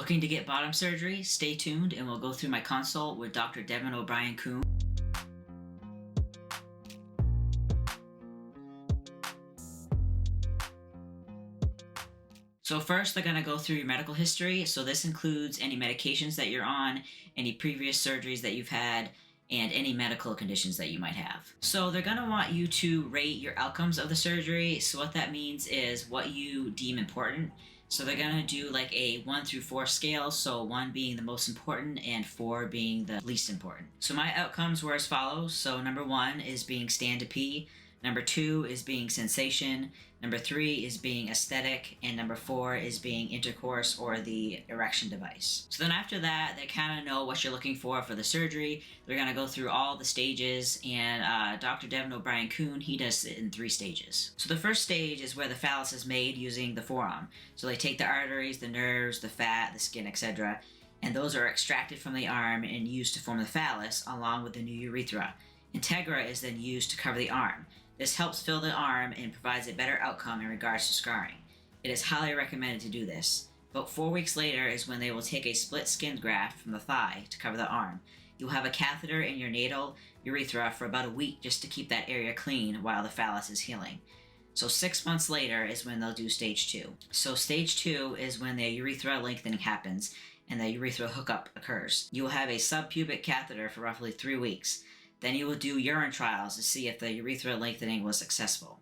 Looking to get bottom surgery? Stay tuned and we'll go through my consult with Dr. Devin O'Brien-Coon. So first, they're going to go through your medical history. So this includes any medications that you're on, any previous surgeries that you've had, and any medical conditions that you might have. So they're going to want you to rate your outcomes of the surgery. So what that means is what you deem important. So they're going to do like a 1 through 4 scale, so 1 being the most important and 4 being the least important. So my outcomes were as follows. So number 1 is being stand to pee. Number 2 is being sensation. Number 3 is being aesthetic. And number 4 is being intercourse or the erection device. So then after that, they kind of know what you're looking for the surgery. They're going to go through all the stages, and Dr. Devin O'Brien-Coon, he does it in 3 stages. So the first stage is where the phallus is made using the forearm. So they take the arteries, the nerves, the fat, the skin, etc., and those are extracted from the arm and used to form the phallus along with the new urethra. Integra is then used to cover the arm. This helps fill the arm and provides a better outcome in regards to scarring. It is highly recommended to do this. About 4 weeks later is when they will take a split skin graft from the thigh to cover the arm. You'll have a catheter in your natal urethra for about a week just to keep that area clean while the phallus is healing. So 6 months later is when they'll do stage 2. So stage 2 is when the urethra lengthening happens and the urethral hookup occurs. You will have a subpubic catheter for roughly 3 weeks. Then you will do urine trials to see if the urethra lengthening was successful.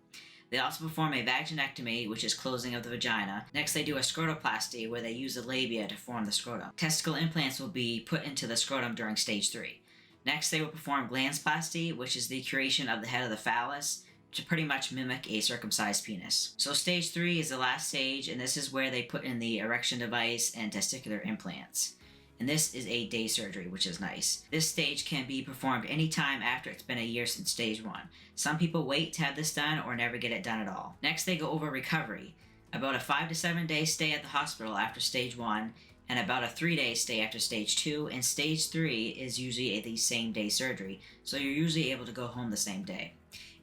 They also perform a vaginectomy, which is closing of the vagina. Next, they do a scrotoplasty, where they use the labia to form the scrotum. Testicle implants will be put into the scrotum during stage 3. Next, they will perform glandsplasty, which is the creation of the head of the phallus to pretty much mimic a circumcised penis. So stage 3 is the last stage, and this is where they put in the erection device and testicular implants. And this is a day surgery, which is nice. This stage can be performed anytime after it's been a year since stage 1. Some people wait to have this done or never get it done at all. Next, they go over recovery. About a 5 to 7 day stay at the hospital after stage 1, and about a 3-day stay after stage 2, and stage 3 is usually the same day surgery, so you're usually able to go home the same day.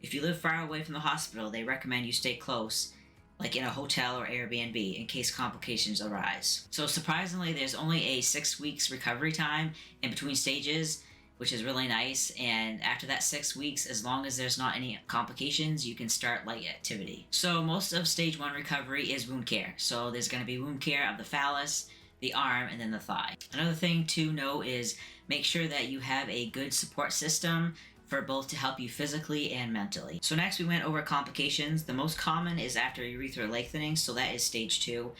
If you live far away from the hospital, they recommend you stay close, like in a hotel or Airbnb, in case complications arise. So surprisingly, there's only a 6 weeks recovery time in between stages, which is really nice. And after that 6 weeks, as long as there's not any complications, you can start light activity. So most of stage 1 recovery is wound care. So there's going to be wound care of the phallus, the arm, and then the thigh. Another thing to know is make sure that you have a good support system for both to help you physically and mentally. So next we went over complications. The most common is after urethral lengthening, so that is stage 2.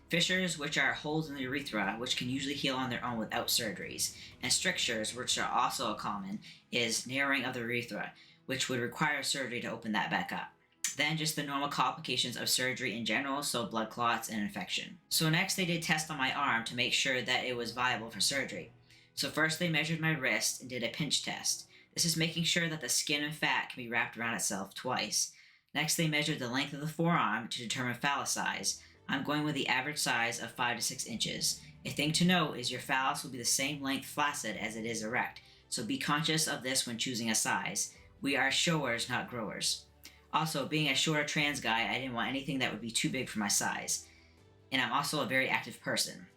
Fissures, which are holes in the urethra, which can usually heal on their own without surgeries. And strictures, which are also common, is narrowing of the urethra, which would require surgery to open that back up. Then just the normal complications of surgery in general, so blood clots and infection. So next they did tests on my arm to make sure that it was viable for surgery. So first they measured my wrist and did a pinch test. This is making sure that the skin and fat can be wrapped around itself twice. Next, they measured the length of the forearm to determine phallus size. I'm going with the average size of 5 to 6 inches. A thing to note is your phallus will be the same length flaccid as it is erect, so be conscious of this when choosing a size. We are showers, not growers. Also, being a shorter trans guy, I didn't want anything that would be too big for my size. And I'm also a very active person.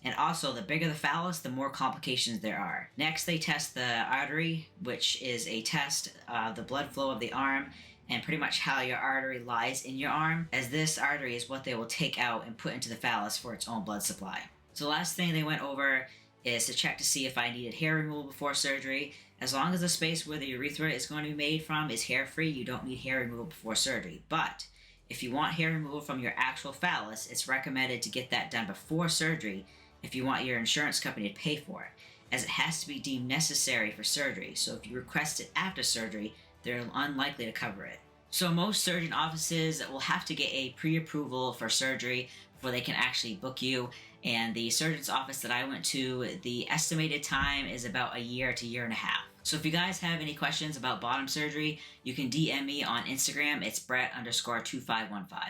And also, the bigger the phallus, the more complications there are. Next, they test the artery, which is a test of the blood flow of the arm and pretty much how your artery lies in your arm, as this artery is what they will take out and put into the phallus for its own blood supply. So the last thing they went over is to check to see if I needed hair removal before surgery. As long as the space where the urethra is going to be made from is hair-free, you don't need hair removal before surgery. But if you want hair removal from your actual phallus, it's recommended to get that done before surgery if you want your insurance company to pay for it, as it has to be deemed necessary for surgery. So if you request it after surgery, they're unlikely to cover it. So most surgeon offices will have to get a pre-approval for surgery before they can actually book you. And the surgeon's office that I went to, the estimated time is about a year to year and a half. So if you guys have any questions about bottom surgery, you can DM me on Instagram. It's Brett_2515.